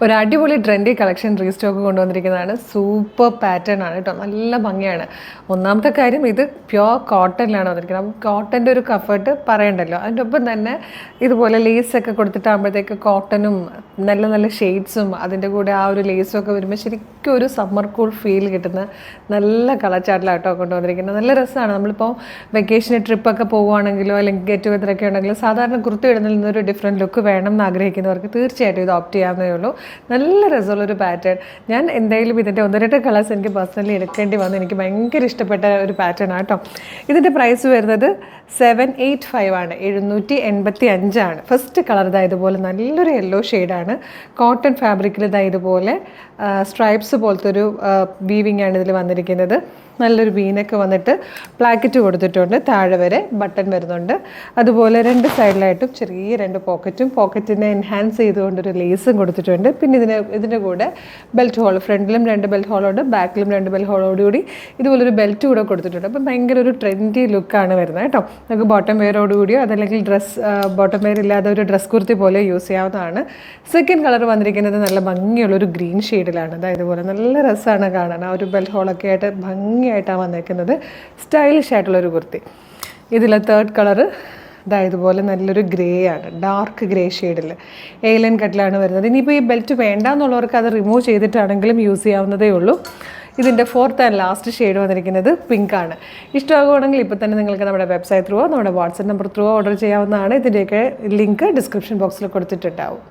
ഒരു അടിപൊളി trendy collection restock കൊണ്ടുവന്നിരിക്കുന്നതാണ്. സൂപ്പർ പാറ്റേൺ ആണ് കേട്ടോ, നല്ല ഭംഗിയാണ്. ഒന്നാമത്തെ കാര്യം ഇത് പ്യുവർ കോട്ടണിലാണ് വന്നിരിക്കുന്നത്. കോട്ടൻ്റെ ഒരു കംഫർട്ട് പറയണ്ടല്ലോ. അതിൻ്റെ ഒപ്പം തന്നെ ഇതുപോലെ ലേസൊക്കെ കൊടുത്തിട്ടാകുമ്പോഴത്തേക്ക് കോട്ടനും നല്ല നല്ല ഷെയ്ഡ്സും അതിൻ്റെ കൂടെ ആ ഒരു ലേസും ഒക്കെ വരുമ്പോൾ ശരിക്കും ഒരു സമ്മർ കൂൾ ഫീൽ കിട്ടുന്ന നല്ല കളർ ചാർട്ടിലാട്ടോ കൊണ്ടുവന്നിരിക്കുന്നത്. നല്ല രസമാണ്. നമ്മളിപ്പോൾ വെക്കേഷന് ട്രിപ്പൊക്കെ പോകുവാണെങ്കിലോ അല്ലെങ്കിൽ ഗെറ്റ് ടുഗദറൊക്കെ ഉണ്ടെങ്കിലോ സാധാരണ കുർത്തി ഇടുന്നതിൽ നിന്നൊരു ഡിഫറെൻറ്റ് ലുക്ക് വേണം എന്ന് ആഗ്രഹിക്കുന്നവർക്ക് തീർച്ചയായിട്ടും ഇത് ഓപ്റ്റ് ചെയ്യാവുന്നതേ ഉള്ളൂ. നല്ല രസമുള്ളൊരു പാറ്റേൺ. ഞാൻ എന്തായാലും ഇതിൻ്റെ 1-2 കളേഴ്സ് എനിക്ക് പേഴ്സണലി എടുക്കേണ്ടി വന്നു. എനിക്ക് ഭയങ്കര ഇഷ്ടപ്പെട്ട ഒരു പാറ്റേൺ ആട്ടോ. ഇതിൻ്റെ പ്രൈസ് വരുന്നത് 785 ആണ്, 785 ആണ്. ഫസ്റ്റ് കളർ ഇതാ ഇതുപോലെ നല്ലൊരു യെല്ലോ ഷെയ്ഡാണ്. കോട്ടൺ ഫാബ്രിക്കിൽ ഇതാ ഇതുപോലെ സ്ട്രൈപ്സ് പോലത്തെ ഒരു വീവിങ് ആണ് ഇതിൽ വന്നിരിക്കുന്നത്. നല്ലൊരു വീനൊക്കെ വന്നിട്ട് പ്ലാക്കറ്റ് കൊടുത്തിട്ടുണ്ട്. താഴെ വരെ ബട്ടൺ വരുന്നുണ്ട്. അതുപോലെ 2 സൈഡിലായിട്ടും ചെറിയ 2 പോക്കറ്റിനെ എൻഹാൻസ് ചെയ്തുകൊണ്ടൊരു ലേസും കൊടുത്തിട്ടുണ്ട്. പിന്നെ ഇതിൻ്റെ കൂടെ ബെൽറ്റ് ഹോൾ, ഫ്രണ്ടിലും 2 ബെൽറ്റ് ഹോളുണ്ട്, ബാക്കിലും 2 ബെൽറ്റ് ഹോളോടുകൂടി ഇതുപോലൊരു ബെൽറ്റ് കൂടെ കൊടുത്തിട്ടുണ്ട്. അപ്പം ഭയങ്കര ഒരു ട്രെൻഡി ലുക്കാണ് വരുന്നത് കേട്ടോ. നമുക്ക് ബോട്ടം വെയറോടുകൂടിയോ അതല്ലെങ്കിൽ ബോട്ടം വെയർ ഇല്ലാതെ ഒരു ഡ്രസ് കുർത്തി പോലെ യൂസ് ചെയ്യാവുന്നതാണ്. സെക്കൻഡ് കളർ വന്നിരിക്കുന്നത് നല്ല ഭംഗിയുള്ളൊരു ഗ്രീൻ ഷെയ്ഡിലാണ്. അതായത് ഇതുപോലെ നല്ല രസമാണ് കാണാൻ. ആ ഒരു ബെൽറ്റ് ഹോളൊക്കെ ആയിട്ട് ഭംഗിയായിട്ടാണ് വന്നിരിക്കുന്നത്. സ്റ്റൈലിഷ് ആയിട്ടുള്ളൊരു കുർത്തി. ഇതിലെ തേർഡ് കളറ് ഇതുപോലെ നല്ലൊരു ഗ്രേ ആണ്, ഡാർക്ക് ഗ്രേ ഷെയ്ഡിൽ ഏലൻ കട്ടിലാണ് വരുന്നത്. ഇനിയിപ്പോൾ ഈ ബെൽറ്റ് വേണ്ട എന്നുള്ളവർക്ക് അത് റിമൂവ് ചെയ്തിട്ടാണെങ്കിലും യൂസ് ചെയ്യാവുന്നതേ ഉള്ളൂ. ഇതിൻ്റെ 4th ആൻഡ് ലാസ്റ്റ് ഷെയ്ഡ് വന്നിരിക്കുന്നത് പിങ്ക് ആണ്. ഇഷ്ടമാകുകയാണെങ്കിൽ ഇപ്പോൾ തന്നെ നിങ്ങൾക്ക് നമ്മുടെ വെബ്സൈറ്റ് ത്രൂ നമ്മുടെ വാട്സപ്പ് നമ്പർ ത്രൂ ഓർഡർ ചെയ്യാവുന്നതാണ്. ഇതിൻ്റെയൊക്കെ ലിങ്ക് ഡിസ്ക്രിപ്ഷൻ ബോക്സിൽ കൊടുത്തിട്ടുണ്ടാവും.